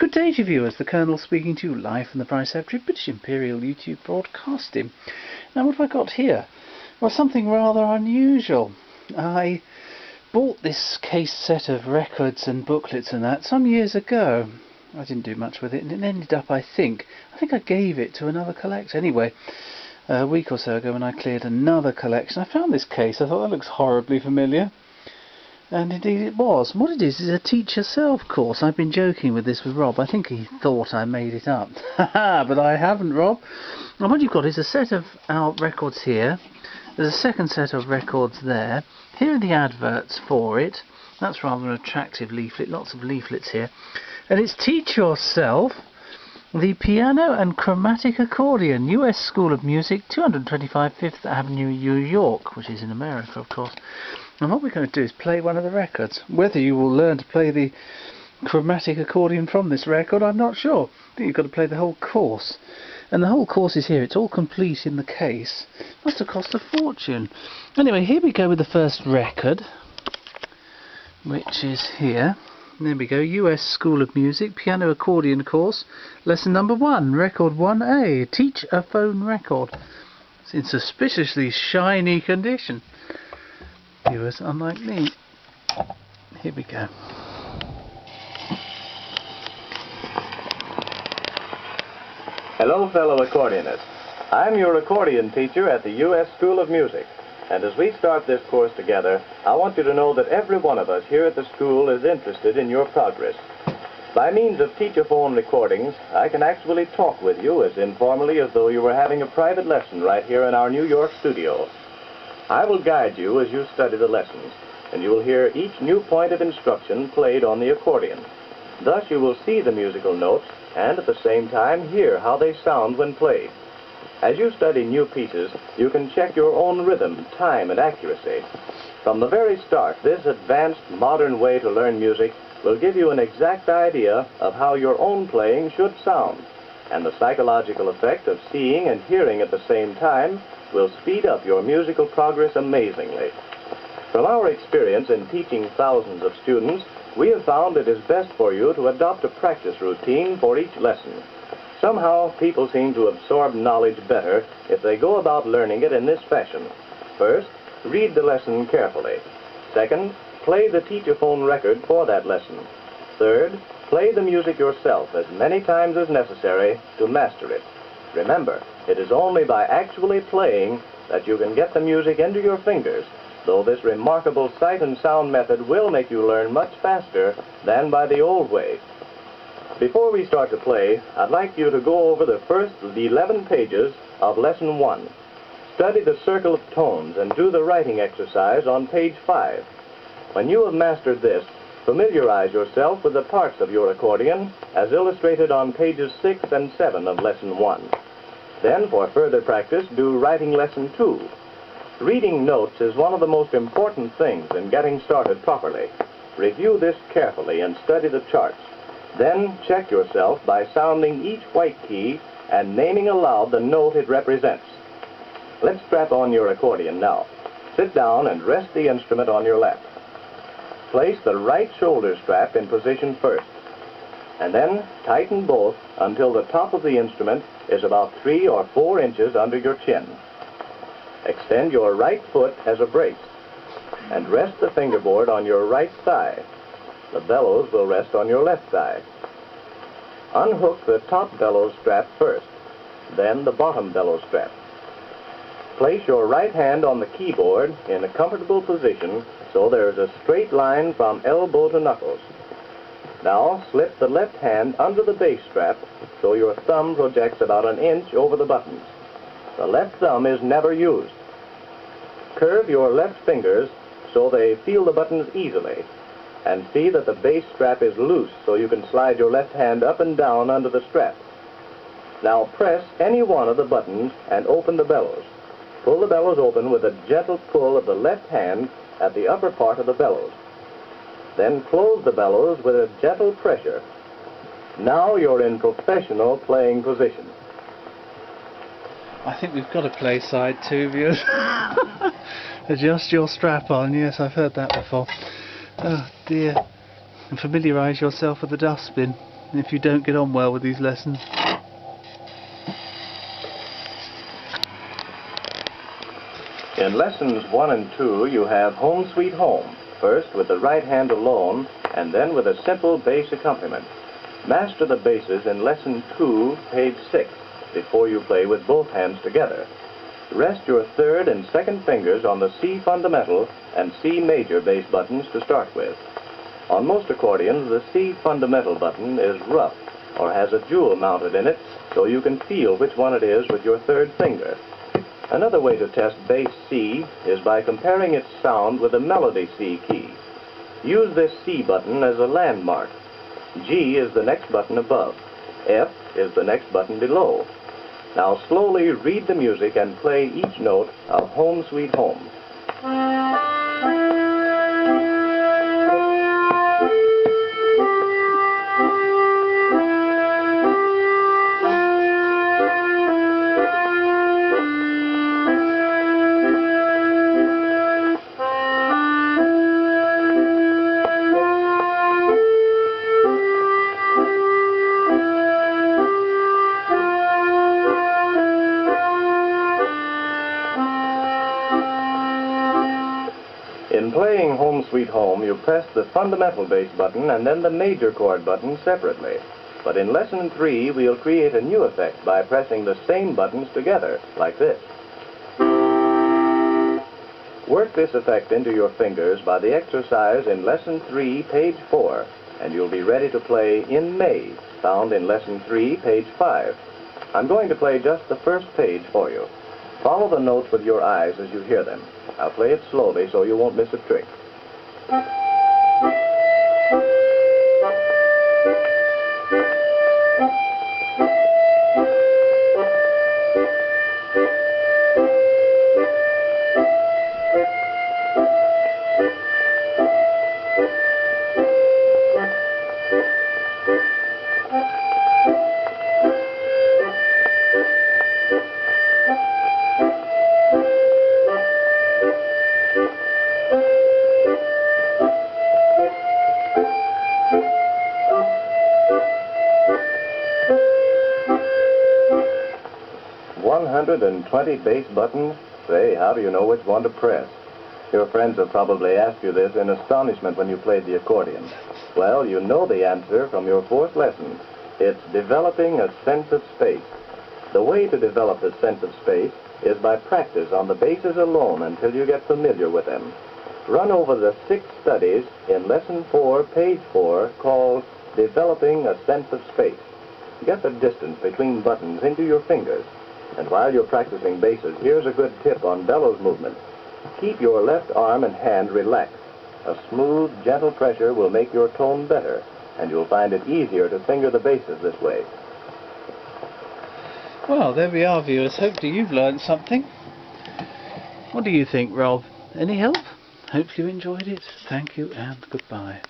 Good day to viewers, the Colonel speaking to you live from the Preceptory, British Imperial YouTube Broadcasting. Now what have I got here? Well, something rather unusual. I bought this case set of records and booklets and that some years ago. I didn't do much with it, and it ended up, I think I gave it to another collector. Anyway, a week or so ago when I cleared another collection, I found this case. I thought that looks horribly familiar. And indeed it was. What it is a teach yourself course. I've been joking with this with Rob. I think he thought I made it up. Haha, but I haven't, Rob. And what you've got is a set of our records here. There's a second set of records there. Here are the adverts for it. That's rather an attractive leaflet. Lots of leaflets here. And it's Teach Yourself, the Piano and Chromatic Accordion, US School of Music, 225 Fifth Avenue, New York, which is in America, of course. And what we're going to do is play one of the records. Whether you will learn to play the chromatic accordion from this record, I'm not sure. I think you've got to play the whole course. And the whole course is here. It's all complete in the case. Must have cost a fortune. Anyway, here we go with the first record, which is here. There we go, US School of Music, Piano Accordion Course, Lesson number 1, Record 1A, Teach a Phone Record. It's in suspiciously shiny condition. Viewers, unlike me. Here we go. Hello, fellow accordionists. I'm your accordion teacher at the US School of Music. And as we start this course together, I want you to know that every one of us here at the school is interested in your progress. By means of teach-a-phone recordings, I can actually talk with you as informally as though you were having a private lesson right here in our New York studio. I will guide you as you study the lessons, and you will hear each new point of instruction played on the accordion. Thus you will see the musical notes and at the same time hear how they sound when played. As you study new pieces, you can check your own rhythm, time, and accuracy. From the very start, this advanced, modern way to learn music will give you an exact idea of how your own playing should sound, and the psychological effect of seeing and hearing at the same time will speed up your musical progress amazingly. From our experience in teaching thousands of students, we have found it is best for you to adopt a practice routine for each lesson. Somehow, people seem to absorb knowledge better if they go about learning it in this fashion. First, read the lesson carefully. Second, play the teach-a-phone record for that lesson. Third, play the music yourself as many times as necessary to master it. Remember, it is only by actually playing that you can get the music into your fingers, though this remarkable sight and sound method will make you learn much faster than by the old way. Before we start to play, I'd like you to go over the first 11 pages of Lesson 1. Study the circle of tones and do the writing exercise on page 5. When you have mastered this, familiarize yourself with the parts of your accordion as illustrated on pages 6 and 7 of Lesson 1. Then, for further practice, do writing Lesson 2. Reading notes is one of the most important things in getting started properly. Review this carefully and study the charts. Then check yourself by sounding each white key and naming aloud the note it represents. Let's strap on your accordion now. Sit down and rest the instrument on your lap. Place the right shoulder strap in position first, and then tighten both until the top of the instrument is about 3 or 4 inches under your chin. Extend your right foot as a brace, and rest the fingerboard on your right thigh. The bellows will rest on your left thigh. Unhook the top bellows strap first, then the bottom bellows strap. Place your right hand on the keyboard in a comfortable position so there is a straight line from elbow to knuckles. Now slip the left hand under the bass strap so your thumb projects about an inch over the buttons. The left thumb is never used. Curve your left fingers so they feel the buttons easily, and see that the bass strap is loose so you can slide your left hand up and down under the strap. Now press any one of the buttons and open the bellows. Pull the bellows open with a gentle pull of the left hand at the upper part of the bellows. Then close the bellows with a gentle pressure. Now you're in professional playing position. I think we've got to play side 2, viewers. Adjust your strap on. Yes, I've heard that before. Oh dear. And familiarise yourself with the dustbin. if you don't get on well with these lessons. In lessons 1 and 2, you have Home Sweet Home, first with the right hand alone, and then with a simple bass accompaniment. Master the basses in lesson 2, page 6, before you play with both hands together. Rest your third and second fingers on the C fundamental and C major bass buttons to start with. On most accordions, the C fundamental button is rough or has a jewel mounted in it, so you can feel which one it is with your third finger. Another way to test bass C is by comparing its sound with the melody C key. Use this C button as a landmark. G is the next button above. F is the next button below. Now slowly read the music and play each note of Home Sweet Home. In playing Home Sweet Home, you press the fundamental bass button and then the major chord button separately. But in lesson 3, we'll create a new effect by pressing the same buttons together, like this. Work this effect into your fingers by the exercise in lesson 3, page 4, and you'll be ready to play In May, found in lesson 3, page 5. I'm going to play just the first page for you. Follow the notes with your eyes as you hear them. I'll play it slowly so you won't miss a trick. 120 bass buttons. Say, how do you know which one to press? Your friends have probably asked you this in astonishment when you played the accordion. Well, you know the answer from your 4th lesson. It's developing a sense of space. The way to develop a sense of space is by practice on the basses alone until you get familiar with them. Run over the 6 studies in lesson 4, page 4, called Developing a Sense of Space. Get the distance between buttons into your fingers. And while you're practicing basses, here's a good tip on bellows movement. Keep your left arm and hand relaxed. A smooth, gentle pressure will make your tone better, and you'll find it easier to finger the basses this way. Well, there we are, viewers. Hopefully you've learned something. What do you think, Rob? Any help? Hopefully you enjoyed it. Thank you and goodbye.